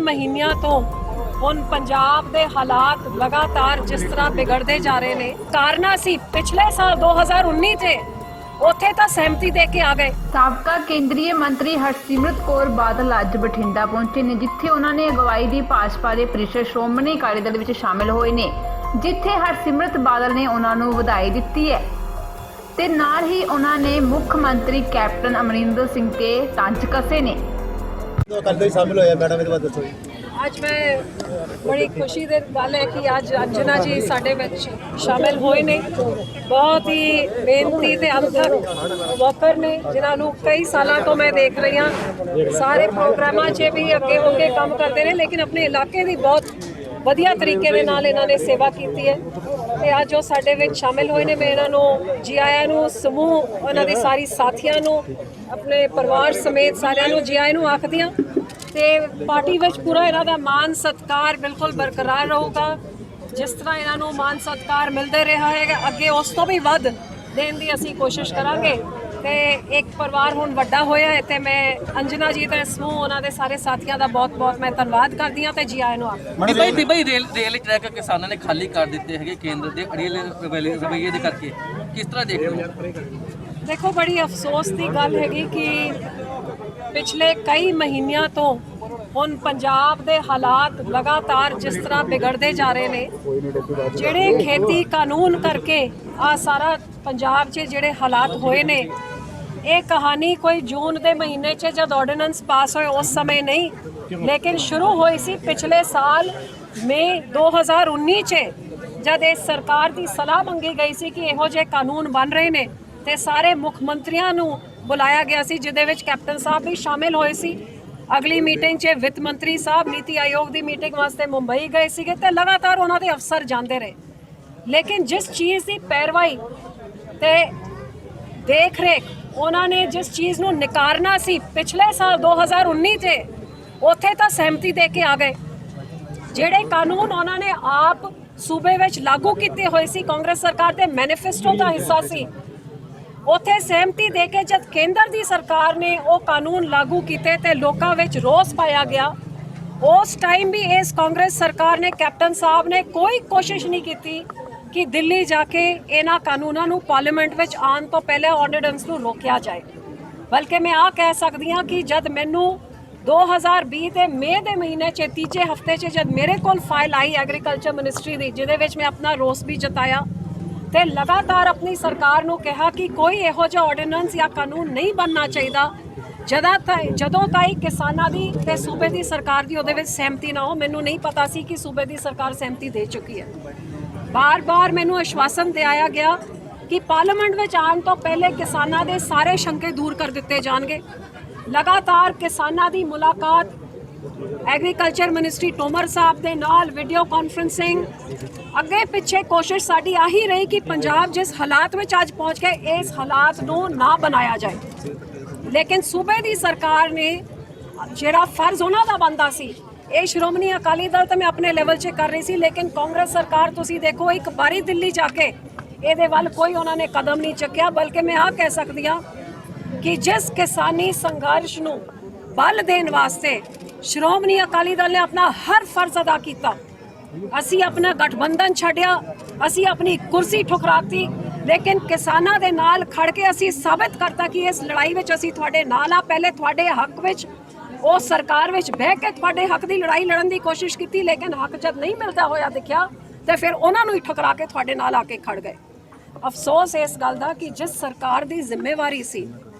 ਮਹੀਨਿਆਂ ਤੋਂ ਹੁਣ ਪੰਜਾਬ ਦੇ ਹਾਲਾਤ ਲਗਾਤਾਰ ਜਿਸ ਤਰ੍ਹਾਂ ਵਿਗੜਦੇ ਜਾ ਰਹੇ ਨੇ। ਕਾਰਨ ਸੀ ਪਿਛਲੇ ਸਾਲ 2019 ਤੇ ਉੱਥੇ ਤਾਂ ਸਹਿਮਤੀ ਦੇ ਕੇ ਆ ਗਏ। ਸਾਬਕਾ ਕੇਂਦਰੀ ਮੰਤਰੀ ਹਰਸਿਮਰਤ ਕੌਰ ਬਾਦਲ ਅੱਜ ਬਠਿੰਡਾ ਪਹੁੰਚੇ ਨੇ, ਜਿੱਥੇ ਉਹਨਾਂ ਨੇ ਅਗਵਾਈ ਦੀ ਭਾਜਪਾ ਦੇ ਪ੍ਰੀਸ਼ਦ ਸ਼੍ਰੋਮਣੀ ਅਕਾਲੀ ਦਲ ਵਿੱਚ ਸ਼ਾਮਿਲ ਹੋਏ ਨੇ, ਜਿੱਥੇ ਹਰਸਿਮਰਤ ਬਾਦਲ ਨੇ ਉਹਨਾਂ ਨੂੰ ਵਧਾਈ ਦਿੱਤੀ ਹੈ ਤੇ ਨਾਲ ਹੀ ਉਹਨਾਂ ਨੇ ਮੁੱਖ ਮੰਤਰੀ ਕੈਪਟਨ ਅਮਰਿੰਦਰ ਸਿੰਘ ਤੇ ਤੰਜ ਕਸੇ ਨੇ। ਕੱਲ੍ਹ शामिल होया मैडम ਇਹਦੇ ਬਾਰੇ ਦੱਸੋ। ਅੱਜ ਮੈਂ ਬੜੀ ਖੁਸ਼ੀ ਦੀ ਗੱਲ ਹੈ ਕਿ ਅੱਜ ਅੰਜਨਾ ਜੀ ਸਾਡੇ ਵਿੱਚ ਸ਼ਾਮਿਲ ਹੋਏ ਨੇ। ਬਹੁਤ ਹੀ ਮਿਹਨਤੀ ਤੇ ਅਣਥੱਕ ਵਰਕਰ ਨੇ, ਜਿਨ੍ਹਾਂ ਨੂੰ ਕਈ ਸਾਲਾਂ ਤੋਂ ਮੈਂ ਦੇਖ ਰਹੀ ਹਾਂ। ਸਾਰੇ ਪ੍ਰੋਗਰਾਮਾਂ 'ਚ ਵੀ ਅੱਗੇ ਹੋ ਕੇ ਕੰਮ ਕਰਦੇ ਨੇ, ਲੇਕਿਨ ਆਪਣੇ ਇਲਾਕੇ ਦੀ ਬਹੁਤ ਵਧੀਆ ਤਰੀਕੇ ਦੇ ਨਾਲ ਇਹਨਾਂ ਨੇ ਸੇਵਾ ਕੀਤੀ ਹੈ ਤੇ ਅੱਜ ਉਹ ਸਾਡੇ ਵਿੱਚ ਸ਼ਾਮਿਲ ਹੋਏ ਨੇ। ਮੈਂ ਇਹਨਾਂ ਨੂੰ ਜੀ ਆਇਆਂ ਨੂੰ, ਸਮੂਹ ਉਹਨਾਂ ਦੇ ਸਾਰੀ ਸਾਥੀਆਂ ਨੂੰ, ਆਪਣੇ ਪਰਿਵਾਰ ਸਮੇਤ ਸਾਰਿਆਂ ਨੂੰ ਜੀ ਆਇਆਂ ਨੂੰ ਆਖਦੀ ਹਾਂ ਤੇ ਪਾਰਟੀ ਵਿੱਚ ਪੂਰਾ ਇਹਨਾਂ ਦਾ ਮਾਨ ਸਤਿਕਾਰ ਬਿਲਕੁਲ ਬਰਕਰਾਰ ਰਹੂਗਾ। ਜਿਸ ਤਰ੍ਹਾਂ ਇਹਨਾਂ ਨੂੰ ਮਾਨ ਸਤਿਕਾਰ ਮਿਲਦੇ ਰਿਹਾ ਹੈ, ਅੱਗੇ ਉਸ ਤੋਂ ਵੀ ਵੱਧ ਦੇਣ ਦੀ ਅਸੀਂ ਕੋਸ਼ਿਸ਼ ਕਰਾਂਗੇ ਤੇ ਇੱਕ ਪਰਿਵਾਰ ਹੁਣ ਵੱਡਾ ਹੋਇਆ ਹੈ ਤੇ ਮੈਂ ਅੰਜਨਾ ਜੀ ਤੇ ਸਮੂਹ ਉਹਨਾਂ ਦੇ ਸਾਰੇ ਸਾਥੀਆਂ ਦਾ ਬਹੁਤ-ਬਹੁਤ ਮੈਂ ਧੰਨਵਾਦ ਕਰਦੀ ਹਾਂ ਤੇ ਜੀ ਆਇਆਂ ਨੂੰ ਆਖਦੀ ਬਈ ਰੇਲ ਟਰੈਕ ਕਿਸਾਨਾਂ ਨੇ ਖਾਲੀ ਕਰ ਦਿੱਤੇ ਹੈਗੇ ਕੇਂਦਰ ਦੇ ਅੜੀਲੇ ਰਵੱਈਏ ਦੇ ਕਰਕੇ, ਕਿਸ ਤਰ੍ਹਾਂ ਦੇਖਦੇ ਹੋ? ਦੇਖੋ, ਬੜੀ ਅਫਸੋਸ ਦੀ ਗੱਲ ਹੈਗੀ ਕਿ ਪਿਛਲੇ ਕਈ ਮਹੀਨਿਆਂ ਤੋਂ ਹੁਣ ਪੰਜਾਬ ਦੇ ਹਾਲਾਤ ਲਗਾਤਾਰ ਜਿਸ ਤਰ੍ਹਾਂ ਵਿਗੜਦੇ ਜਾ ਰਹੇ ਨੇ। ਜਿਹੜੇ ਖੇਤੀ ਕਾਨੂੰਨ ਕਰਕੇ ਆ ਸਾਰਾ ਪੰਜਾਬ 'ਚ ਜਿਹੜੇ ਹਾਲਾਤ ਹੋਏ ਨੇ, ਇਹ ਕਹਾਣੀ ਕੋਈ ਜੂਨ ਦੇ ਮਹੀਨੇ 'ਚ ਜਦ ਆਰਡੀਨੈਂਸ ਪਾਸ ਹੋਏ ਉਸ ਸਮੇਂ ਨਹੀਂ, ਲੇਕਿਨ ਸ਼ੁਰੂ ਹੋਈ ਸੀ ਪਿਛਲੇ ਸਾਲ ਮਈ 2019 'ਚ, ਜਦ ਇਸ ਸਰਕਾਰ ਦੀ ਸਲਾਹ ਮੰਗੀ ਗਈ ਸੀ ਕਿ ਇਹੋ ਜਿਹੇ ਕਾਨੂੰਨ ਬਣ ਰਹੇ ਨੇ ਤੇ ਸਾਰੇ ਮੁੱਖ ਮੰਤਰੀਆਂ ਨੂੰ ਬੁਲਾਇਆ ਗਿਆ ਸੀ, ਜਿਹਦੇ ਵਿੱਚ ਕੈਪਟਨ ਸਾਹਿਬ ਵੀ ਸ਼ਾਮਿਲ ਹੋਏ ਸੀ। ਅਗਲੀ ਮੀਟਿੰਗ 'ਚ ਵਿੱਤ ਮੰਤਰੀ ਸਾਹਿਬ ਨੀਤੀ ਆਯੋਗ ਦੀ ਮੀਟਿੰਗ ਵਾਸਤੇ ਮੁੰਬਈ ਗਏ ਸੀਗੇ ਤੇ ਲਗਾਤਾਰ ਉਹਨਾਂ ਦੇ ਅਫਸਰ ਜਾਂਦੇ ਰਹੇ, ਲੇਕਿਨ ਜਿਸ ਚੀਜ਼ ਦੀ ਪੈਰਵਾਈ ਤੇ ਦੇਖ ਰੇਖ ਉਹਨਾਂ ਨੇ ਜਿਸ ਚੀਜ਼ ਨੂੰ ਨਿਕਾਰਨਾ ਸੀ ਪਿਛਲੇ ਸਾਲ 2019 ਤੇ ਉੱਥੇ ਤਾਂ ਸਹਿਮਤੀ ਦੇ ਕੇ ਆ ਗਏ। ਜਿਹੜੇ ਕਾਨੂੰਨ ਉਹਨਾਂ ਨੇ ਆਪ ਸੂਬੇ ਵਿੱਚ ਲਾਗੂ ਕੀਤੇ ਹੋਏ ਸੀ, ਕਾਂਗਰਸ ਸਰਕਾਰ ਦੇ ਮੈਨੀਫੈਸਟੋ ਦਾ ਹਿੱਸਾ ਸੀ, ਉੱਥੇ ਸਹਿਮਤੀ ਦੇ ਕੇ ਜਦ ਕੇਂਦਰ ਦੀ ਸਰਕਾਰ ਨੇ ਉਹ ਕਾਨੂੰਨ ਲਾਗੂ ਕੀਤੇ ਤੇ ਲੋਕਾਂ ਵਿੱਚ ਰੋਸ ਪਾਇਆ ਗਿਆ। ਉਸ ਟਾਈਮ ਵੀ ਇਸ ਕਾਂਗਰਸ ਸਰਕਾਰ ਨੇ, ਕੈਪਟਨ ਸਾਹਿਬ ਨੇ ਕੋਈ ਕੋਸ਼ਿਸ਼ ਨਹੀਂ ਕੀਤੀ ਕਿ ਦਿੱਲੀ ਜਾ ਕੇ ਇਹਨਾਂ ਕਾਨੂੰਨਾਂ ਨੂੰ ਪਾਰਲੀਮੈਂਟ ਵਿੱਚ ਆਉਣ ਤੋਂ ਪਹਿਲੇ ਆਰਡੀਨੈਂਸ ਨੂੰ ਰੋਕਿਆ ਜਾਏ। ਬਲਕਿ ਮੈਂ ਆ ਕਹਿ ਸਕਦੀ ਹਾਂ ਕਿ ਜਦ ਮੈਨੂੰ 2020 ਦੇ ਮਈ ਦੇ ਮਹੀਨੇ 'ਚ ਤੀਜੇ ਹਫਤੇ 'ਚ ਜਦ ਮੇਰੇ ਕੋਲ ਫਾਈਲ ਆਈ ਐਗਰੀਕਲਚਰ ਮਿਨਿਸਟਰੀ ਦੀ, ਜਿਹਦੇ ਵਿੱਚ ਮੈਂ ਆਪਣਾ ਰੋਸ ਵੀ ਜਤਾਇਆ ਤੇ ਲਗਾਤਾਰ ਆਪਣੀ ਸਰਕਾਰ ਨੂੰ ਕਿਹਾ ਕਿ ਕੋਈ ਇਹੋ ਜਿਹਾ ਆਰਡੀਨੈਂਸ ਜਾਂ ਕਾਨੂੰਨ ਨਹੀਂ ਬਣਨਾ ਚਾਹੀਦਾ ਜਦੋਂ ਤਾਈਂ ਕਿਸਾਨਾਂ ਦੀ ਤੇ ਸੂਬੇ ਦੀ ਸਰਕਾਰ ਦੀ ਉਹਦੇ ਵਿੱਚ ਸਹਿਮਤੀ ਨਾ ਹੋ। ਮੈਨੂੰ ਨਹੀਂ ਪਤਾ ਸੀ ਕਿ ਸੂਬੇ ਦੀ ਸਰਕਾਰ ਸਹਿਮਤੀ ਦੇ ਚੁੱਕੀ ਹੈ। ਬਾਰ-ਬਾਰ ਮੈਨੂੰ ਆਸ਼ਵਾਸਨ ਦਿਵਾਇਆ ਗਿਆ ਕਿ ਪਾਰਲੀਮੈਂਟ ਵਿੱਚ ਆਉਣ ਤੋਂ ਪਹਿਲੇ ਕਿਸਾਨਾਂ ਦੇ ਸਾਰੇ ਸ਼ੰਕੇ ਦੂਰ ਕਰ ਦਿੱਤੇ ਜਾਣਗੇ। ਲਗਾਤਾਰ ਕਿਸਾਨਾਂ ਦੀ ਮੁਲਾਕਾਤ ਐਗਰੀਕਲਚਰ ਮਿਨਿਸਟਰੀ ਤੋਮਰ ਸਾਹਿਬ ਦੇ ਨਾਲ ਵੀਡੀਓ ਕਾਨਫਰੰਸਿੰਗ, ਅੱਗੇ ਪਿੱਛੇ ਕੋਸ਼ਿਸ਼ ਸਾਡੀ ਆਹੀ ਰਹੀ ਕਿ ਪੰਜਾਬ ਜਿਸ ਹਾਲਾਤ ਵਿੱਚ ਅੱਜ ਪਹੁੰਚ ਗਏ, ਇਸ ਹਾਲਾਤ ਨੂੰ ਨਾ ਬਣਾਇਆ ਜਾਏ। ਲੇਕਿਨ ਸੂਬੇ ਦੀ ਸਰਕਾਰ ਨੇ ਜਿਹੜਾ ਫਰਜ਼ ਉਹਨਾਂ ਦਾ ਬਣਦਾ ਸੀ, ਇਹ ਸ਼੍ਰੋਮਣੀ ਅਕਾਲੀ ਦਲ ਤਾਂ ਮੈਂ ਆਪਣੇ ਲੈਵਲ 'ਚ ਕਰ ਰਹੀ ਸੀ, ਲੇਕਿਨ ਕਾਂਗਰਸ ਸਰਕਾਰ ਤੁਸੀਂ ਦੇਖੋ ਇੱਕ ਵਾਰੀ ਦਿੱਲੀ ਜਾ ਕੇ ਇਹਦੇ ਵੱਲ ਕੋਈ ਉਹਨਾਂ ਨੇ ਕਦਮ ਨਹੀਂ ਚੱਕਿਆ। ਬਲਕਿ ਮੈਂ ਆਹ ਕਹਿ ਸਕਦੀ ਹਾਂ ਕਿ ਜਿਸ ਕਿਸਾਨੀ ਸੰਘਰਸ਼ ਨੂੰ ਬਲ ਦੇਣ ਵਾਸਤੇ ਸ਼੍ਰੋਮਣੀ ਅਕਾਲੀ ਦਲ ਨੇ ਆਪਣਾ ਹਰ ਫਰਜ਼ ਅਦਾ ਕੀਤਾ। ਅਸੀਂ ਆਪਣਾ ਗਠਬੰਧਨ ਛੱਡਿਆ, ਅਸੀਂ ਆਪਣੀ ਕੁਰਸੀ ਠੁਕਰਾਤੀ, ਲੇਕਿਨ ਕਿਸਾਨਾਂ ਦੇ ਨਾਲ ਖੜ ਕੇ ਅਸੀਂ ਸਾਬਿਤ ਕਰਤਾ ਕਿ ਇਸ ਲੜਾਈ ਵਿੱਚ ਅਸੀਂ ਤੁਹਾਡੇ ਨਾਲ ਆ। ਪਹਿਲੇ ਤੁਹਾਡੇ ਹੱਕ ਵਿੱਚ ਉਹ ਸਰਕਾਰ ਵਿੱਚ ਬਹਿ ਕੇ ਤੁਹਾਡੇ ਹੱਕ ਦੀ ਲੜਾਈ ਲੜਨ ਦੀ ਕੋਸ਼ਿਸ਼ ਕੀਤੀ, ਲੇਕਿਨ ਹੱਕ ਜਦ ਨਹੀਂ ਮਿਲਦਾ ਹੋਇਆ ਦਿਖਿਆ ਤੇ ਫਿਰ ਉਹਨਾਂ ਨੂੰ ਹੀ ਠੁਕਰਾ ਕੇ ਤੁਹਾਡੇ ਨਾਲ ਆ ਕੇ ਖੜ ਗਏ। ਅਫਸੋਸ ਇਸ ਗੱਲ ਦਾ ਕਿ ਜਿਸ ਸਰਕਾਰ ਦੀ ਜ਼ਿੰਮੇਵਾਰੀ ਸੀ,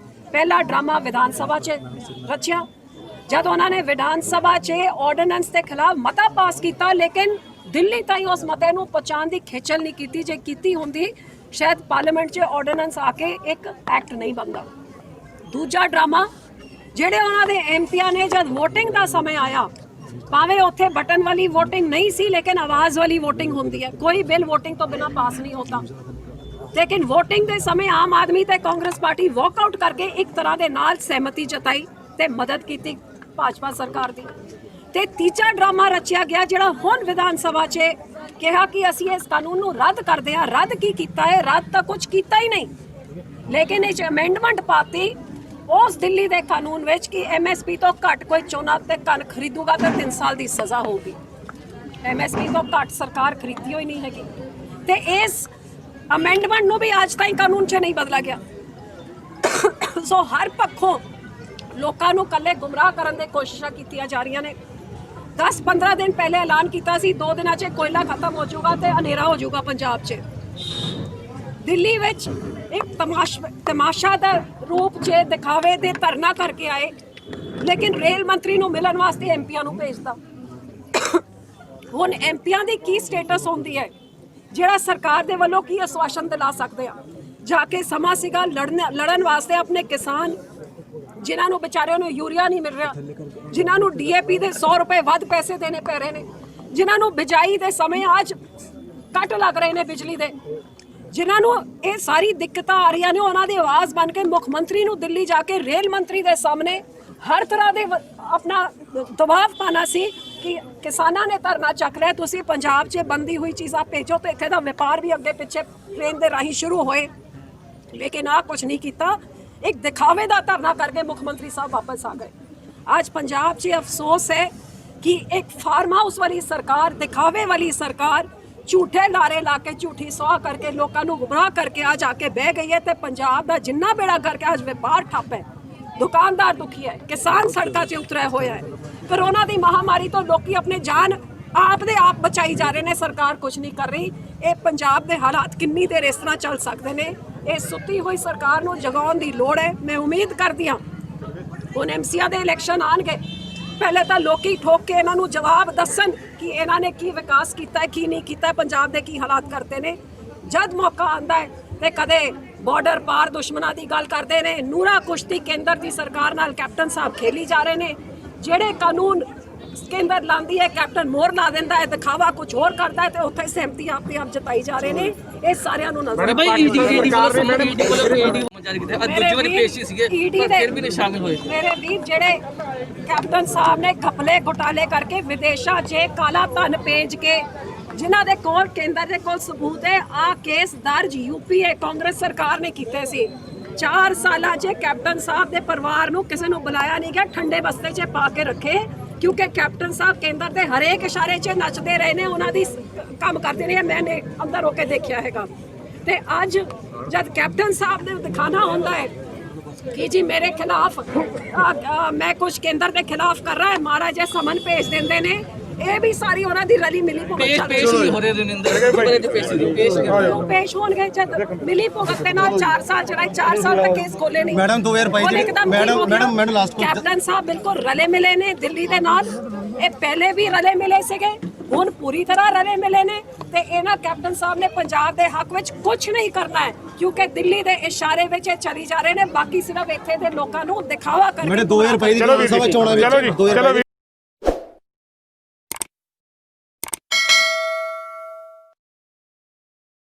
ਪਹਿਲਾ ਡਰਾਮਾ ਵਿਧਾਨ ਸਭਾ 'ਚ ਰਚਿਆ, ਜਦ ਉਹਨਾਂ ਨੇ ਵਿਧਾਨ ਸਭਾ 'ਚ ਆਰਡੀਨੈਂਸ ਦੇ ਖਿਲਾਫ ਮਤਾ ਪਾਸ ਕੀਤਾ, ਲੇਕਿਨ ਦਿੱਲੀ ਤਾਈਂ ਉਸ ਮਤੇ ਨੂੰ ਪਹੁੰਚਾਉਣ ਦੀ ਖੇਚਲ ਨਹੀਂ ਕੀਤੀ। ਜੇ ਕੀਤੀ ਹੁੰਦੀ ਸ਼ਾਇਦ ਪਾਰਲੀਮੈਂਟ 'ਚ ਆਰਡੀਨੈਂਸ ਆ ਕੇ ਇੱਕ ਐਕਟ ਨਹੀਂ ਬਣਦਾ। ਦੂਜਾ ਡਰਾਮਾ, ਜਿਹੜੇ ਉਹਨਾਂ ਦੇ ਐਮਪੀਆਂ ਨੇ ਜਦ ਵੋਟਿੰਗ ਦਾ ਸਮਾਂ ਆਇਆ, ਭਾਵੇਂ ਉੱਥੇ ਬਟਨ ਵਾਲੀ ਵੋਟਿੰਗ ਨਹੀਂ ਸੀ, ਲੇਕਿਨ ਆਵਾਜ਼ ਵਾਲੀ ਵੋਟਿੰਗ ਹੁੰਦੀ ਹੈ। ਕੋਈ ਬਿੱਲ ਵੋਟਿੰਗ ਤੋਂ ਬਿਨਾਂ ਪਾਸ ਨਹੀਂ ਹੁੰਦਾ, ਲੇਕਿਨ ਵੋਟਿੰਗ ਦੇ ਸਮੇਂ ਆਮ ਆਦਮੀ ਤੇ ਕਾਂਗਰਸ ਪਾਰਟੀ ਵਾਕਆਊਟ ਕਰਕੇ ਇੱਕ ਤਰ੍ਹਾਂ ਦੇ ਨਾਲ ਸਹਿਮਤੀ ਜਤਾਈ ਤੇ ਮਦਦ ਕੀਤੀ ਭਾਜਪਾ ਸਰਕਾਰ ਦੀ। ਤੇ ਤੀਜਾ ਡਰਾਮਾ ਰਚਿਆ ਗਿਆ, ਜਿਹੜਾ ਹੁਣ ਵਿਧਾਨ ਸਭਾ 'ਚ ਕਿਹਾ ਕਿ ਅਸੀਂ ਇਸ ਕਾਨੂੰਨ ਨੂੰ ਰੱਦ ਕਰਦੇ ਹਾਂ। ਰੱਦ ਕੀ ਕੀਤਾ ਹੈ? ਰੱਦ ਤਾਂ ਕੁਝ ਕੀਤਾ ਹੀ ਨਹੀਂ, ਲੇਕਿਨ ਇਹ 'ਚ ਅਮੈਂਡਮੈਂਟ ਪਾਤੀ ਉਸ ਦਿੱਲੀ ਦੇ ਕਾਨੂੰਨ ਵਿੱਚ ਕਿ MSP ਤੋਂ ਘੱਟ ਕੋਈ ਝੋਨਾ ਤੇ ਕਣਕ ਖਰੀਦੂਗਾ ਤਾਂ 3 ਸਾਲ ਦੀ ਸਜ਼ਾ ਹੋਊਗੀ। MSP ਤੋਂ ਘੱਟ ਸਰਕਾਰ ਖਰੀਦੀ ਹੋਈ ਨਹੀਂ ਹੈਗੀ ਤੇ ਇਸ ਅਮੈਂਡਮੈਂਟ ਨੂੰ ਵੀ ਅੱਜ ਤਾਈਂ ਕਾਨੂੰਨ 'ਚ ਨਹੀਂ ਬਦਲਾ ਗਿਆ। ਸੋ ਹਰ ਪੱਖੋਂ ਲੋਕਾਂ ਨੂੰ ਕੱਲੇ ਗੁੰਮਰਾਹ ਕਰਨ ਦੀ ਕੋਸ਼ਿਸ਼ਾਂ ਕੀਤੀਆਂ ਜਾ ਰਹੀਆਂ ਨੇ। 10-15 ਦਿਨ ਪਹਿਲੇ ਐਲਾਨ ਕੀਤਾ ਸੀ 2 ਦਿਨਾਂ 'ਚ ਕੋਇਲਾ ਖਤਮ ਹੋ ਜਾਊਗਾ ਤੇ ਹਨੇਰਾ ਹੋ ਜਾਊਗਾ ਪੰਜਾਬ 'ਚ। ਦਿੱਲੀ ਵਿੱਚ ਇੱਕ ਤਮਾਸ਼ਾ ਦਾ ਰੂਪ 'ਚ ਦਿਖਾਵੇ ਦੇ ਧਰਨਾ ਕਰਕੇ ਆਏ, ਲੇਕਿਨ ਰੇਲ ਮੰਤਰੀ ਨੂੰ ਮਿਲਣ ਵਾਸਤੇ ਐਮਪੀਆਂ ਨੂੰ ਭੇਜਦਾ। ਹੁਣ ਐਮਪੀਆਂ ਦੀ ਕੀ ਸਟੇਟਸ ਹੁੰਦੀ ਹੈ ਜਿਹੜਾ ਸਰਕਾਰ ਦੇ ਵੱਲੋਂ ਕੀ ਆਸ਼ਵਾਸਨ ਦਿਲਾ ਸਕਦੇ ਆ? ਜਾ ਕੇ ਸਮਾਂ ਸੀਗਾ ਲੜਨ ਵਾਸਤੇ ਆਪਣੇ ਕਿਸਾਨ ਜਿਨ੍ਹਾਂ ਨੂੰ ਵਿਚਾਰਿਆਂ ਨੂੰ ਯੂਰੀਆ ਨਹੀਂ ਮਿਲ ਰਿਹਾ, ਜਿਨ੍ਹਾਂ ਨੂੰ DAP ਦੇ 100 ਰੁਪਏ ਵੱਧ ਪੈਸੇ ਦੇਣੇ ਪੈ ਰਹੇ ਨੇ, ਜਿਨ੍ਹਾਂ ਨੂੰ ਬਿਜਾਈ ਦੇ ਸਮੇਂ ਅੱਜ ਕੱਟ ਲੱਗ ਰਹੇ ਨੇ ਬਿਜਲੀ ਦੇ, ਜਿਨ੍ਹਾਂ ਨੂੰ ਇਹ ਸਾਰੀ ਦਿੱਕਤਾਂ ਆ ਰਹੀਆਂ ਨੇ, ਉਹਨਾਂ ਦੀ ਆਵਾਜ਼ ਬਣ ਕੇ ਮੁੱਖ ਮੰਤਰੀ ਨੂੰ ਦਿੱਲੀ ਜਾ ਕੇ ਰੇਲ ਮੰਤਰੀ ਦੇ ਸਾਹਮਣੇ ਹਰ ਤਰ੍ਹਾਂ ਦੇ ਆਪਣਾ ਦਬਾਅ ਪਾਣਾ ਸੀ ਕਿ ਕਿਸਾਨਾਂ ਨੇ ਧਰਨਾ ਚੱਕ ਲਿਆ, ਤੁਸੀਂ ਪੰਜਾਬ 'ਚ ਬੰਦੀ ਹੋਈ ਚੀਜ਼ਾਂ ਭੇਜੋ ਤੇ ਇੱਥੇ ਦਾ ਵਪਾਰ ਵੀ ਅੱਗੇ ਪਿੱਛੇ ਟ੍ਰੇਨ ਦੇ ਰਾਹੀਂ ਸ਼ੁਰੂ ਹੋਏ। ਲੇਕਿਨ ਆਹ ਕੁਝ ਨਹੀਂ ਕੀਤਾ, ਇੱਕ ਦਿਖਾਵੇ ਦਾ ਧਰਨਾ ਕਰਕੇ ਮੁੱਖ ਮੰਤਰੀ ਸਾਹਿਬ ਵਾਪਸ ਆ ਗਏ। ਅੱਜ ਪੰਜਾਬ 'ਚ ਅਫਸੋਸ ਹੈ ਕਿ ਇੱਕ ਫਾਰਮ ਹਾਊਸ ਵਾਲੀ ਸਰਕਾਰ, ਦਿਖਾਵੇ ਵਾਲੀ ਸਰਕਾਰ ਝੂਠੇ ਲਾਰੇ ਲਾ ਕੇ ਝੂਠੀ ਸਵਾਹ ਕਰਕੇ ਲੋਕਾਂ ਨੂੰ ਗੁੰਮਰਾਹ ਕਰਕੇ ਅੱਜ ਆ ਕੇ ਬਹਿ ਗਈ ਹੈ ਤੇ ਪੰਜਾਬ ਦਾ ਜਿੰਨਾ ਬੇੜਾ ਕਰਕੇ ਅੱਜ ਵਪਾਰ ਠੱਪ ਹੈ, ਦੁਕਾਨਦਾਰ ਦੁਖੀ ਹੈ, ਕਿਸਾਨ ਸੜਕਾਂ 'ਤੇ ਉਤਰਿਆ ਹੋਇਆ ਹੈ। ਕਰੋਨਾ ਦੀ ਮਹਾਮਾਰੀ ਤੋਂ ਲੋਕੀ ਆਪਣੇ ਜਾਨ ਆਪ ਦੇ ਆਪ ਬਚਾਈ ਜਾ ਰਹੇ ਨੇ, ਸਰਕਾਰ ਕੁਝ ਨਹੀਂ ਕਰ ਰਹੀ। ਇਹ ਪੰਜਾਬ ਦੇ ਹਾਲਾਤ ਕਿੰਨੀ ਦੇਰ ਇਸ ਤਰ੍ਹਾਂ ਚੱਲ ਸਕਦੇ ਨੇ? ਇਹ ਸੁੱਤੀ ਹੋਈ ਸਰਕਾਰ ਨੂੰ ਜਗਾਉਣ ਦੀ ਲੋੜ ਹੈ। ਮੈਂ ਉਮੀਦ ਕਰਦੀ ਹਾਂ ਹੁਣ MCA ਦੇ ਇਲੈਕਸ਼ਨ ਆਉਣਗੇ, ਪਹਿਲੇ ਤਾਂ ਲੋਕੀ ਠੋਕ ਕੇ ਇਹਨਾਂ ਨੂੰ ਜਵਾਬ ਦੱਸਣ ਕਿ ਇਹਨਾਂ ਨੇ ਕੀ ਵਿਕਾਸ ਕੀਤਾ ਹੈ, ਕੀ ਨਹੀਂ ਕੀਤਾ, ਪੰਜਾਬ ਦੇ ਕੀ ਹਾਲਾਤ ਕਰਤੇ ਨੇ। ਜਦ ਮੌਕਾ ਆਉਂਦਾ ਹੈ ਤੇ ਕਦੇ ਬਾਰਡਰ ਪਾਰ ਦੁਸ਼ਮਣਾਂ ਦੀ ਗੱਲ ਕਰਦੇ ਨੇ, ਨੂਰਾ ਕੁਸ਼ਤੀ ਕੇਂਦਰ ਦੀ ਸਰਕਾਰ ਨਾਲ ਕੈਪਟਨ ਸਾਹਿਬ ਖੇਲੀ ਜਾ ਰਹੇ ਨੇ। ਜਿਹੜੇ ਕਾਨੂੰਨ ਕੇਂਦਰ ਲਾਉਂਦੀ ਹੈ ਕੈਪਟਨ ਮੋਹਰ ਲਾ ਦਿੰਦਾ ਹੈ, ਦਿਖਾਵਾ ਕੁਝ ਹੋਰ ਕਰਦਾ ਹੈ ਤੇ ਉੱਥੇ ਸਹਿਮਤੀ ਆਪੇ ਆਪ ਜਤਾਈ ਜਾ ਰਹੇ ਨੇ। ਇਹ ਸਾਰਿਆਂ ਨੂੰ ਨਜ਼ਰ ਮੇਰੇ ਵੀਰ ਜਿਹੜੇ ਕੈਪਟਨ ਸਾਹਿਬ ਨੇ ਘਪਲੇ ਘੁਟਾਲੇ ਕਰਕੇ ਵਿਦੇਸ਼ਾਂ 'ਚ ਕਾਲਾ ਧਨ ਭੇਜ ਕੇ ਜਿਨ੍ਹਾਂ ਦੇ ਕੋਲ ਕੇਂਦਰ ਦੇ ਕੋਲ ਸਬੂਤ ਹੈ, ਆ ਕੇਸ ਦਰਜ UPA ਕਾਂਗਰਸ ਸਰਕਾਰ ਨੇ ਕੀਤੇ ਸੀ। 4 ਸਾਲਾਂ 'ਚ ਕੈਪਟਨ ਸਾਹਿਬ ਦੇ ਪਰਿਵਾਰ ਨੂੰ ਕਿਸੇ ਨੂੰ ਬੁਲਾਇਆ ਨਹੀਂ ਗਿਆ, ਠੰਡੇ ਬਸਤੇ 'ਚ ਪਾ ਕੇ ਰੱਖੇ, ਕਿਉਂਕਿ ਕੈਪਟਨ ਸਾਹਿਬ ਕੇਂਦਰ ਦੇ ਹਰੇਕ ਇਸ਼ਾਰੇ 'ਚ ਨੱਚਦੇ ਰਹੇ ਨੇ, ਉਹਨਾਂ ਦੀ ਕੰਮ ਕਰਦੇ ਰਹੇ। ਮੈंने ਅੰਦਰ ਹੋ ਕੇ ਦੇਖਿਆ ਹੈਗਾ। ਤੇ ਅੱਜ ਜਦ ਕੈਪਟਨ ਸਾਹਿਬ ਨੇ ਦਿਖਾਣਾ ਹੁੰਦਾ ਹੈ ਕਿ ਜੀ ਮੇਰੇ ਖਿਲਾਫ ਮੈਂ ਕੁਝ ਕੇਂਦਰ ਦੇ ਖਿਲਾਫ ਕਰ ਰਹਾ ਹੈ, ਮਹਾਰਾਜ ਜੀ ਸਮਨ ਭੇਜ ਦਿੰਦੇ ਨੇ। ਇਹ ਵੀ ਸਾਰੀ ਉਹਨਾਂ ਦੀ ਰਲੀ ਮਿਲੀ ਭੁਗਤ ਪੇਸ਼ ਨਹੀਂ ਹੋ ਰਹੇ ਪੇਸ਼ ਹੋਣਗੇ ਜਦ ਮਿਲੀ ਭੁਗਤ ਦੇ ਨਾਲ 4 ਸਾਲ ਚੜਾਈ, 4 ਸਾਲ ਤੱਕ ਕੇਸ ਖੋਲੇ ਨਹੀਂ। ਮੈਡਮ 2022 ਮੈਡਮ ਲਾਸਟ ਕੈਪਟਨ ਸਾਹਿਬ ਬਿਲਕੁਲ ਰਲੇ ਮਿਲੇ ਨੇ ਦਿੱਲੀ ਦੇ ਨਾਲ। ਇਹ ਪਹਿਲੇ ਵੀ ਰਲੇ ਮਿਲੇ ਸੀਗੇ, ਹੁਣ ਪੂਰੀ ਤਰ੍ਹਾਂ ਰਲੇ ਮਿਲੇ ਨੇ ਤੇ ਇਹਨਾਂ ਕੈਪਟਨ ਸਾਹਿਬ ਨੇ ਪੰਜਾਬ ਦੇ ਹੱਕ ਵਿੱਚ ਕੁਝ ਨਹੀਂ ਕਰਨਾ ਹੈ, ਕਿਉਂਕਿ ਦਿੱਲੀ ਦੇ ਇਸ਼ਾਰੇ ਵਿੱਚ ਇਹ ਚਲੀ ਜਾ ਰਹੇ ਨੇ। ਬਾਕੀ ਸਿਰਫ ਇੱਥੇ ਦੇ ਲੋਕਾਂ ਨੂੰ ਦਿਖਾਵਾ ਕਰਕੇ ਮੈਡਮ 2022 ਦੀ ਵਿਧਾਨ ਸਭਾ ਚੋਣਾਂ ਵਿੱਚ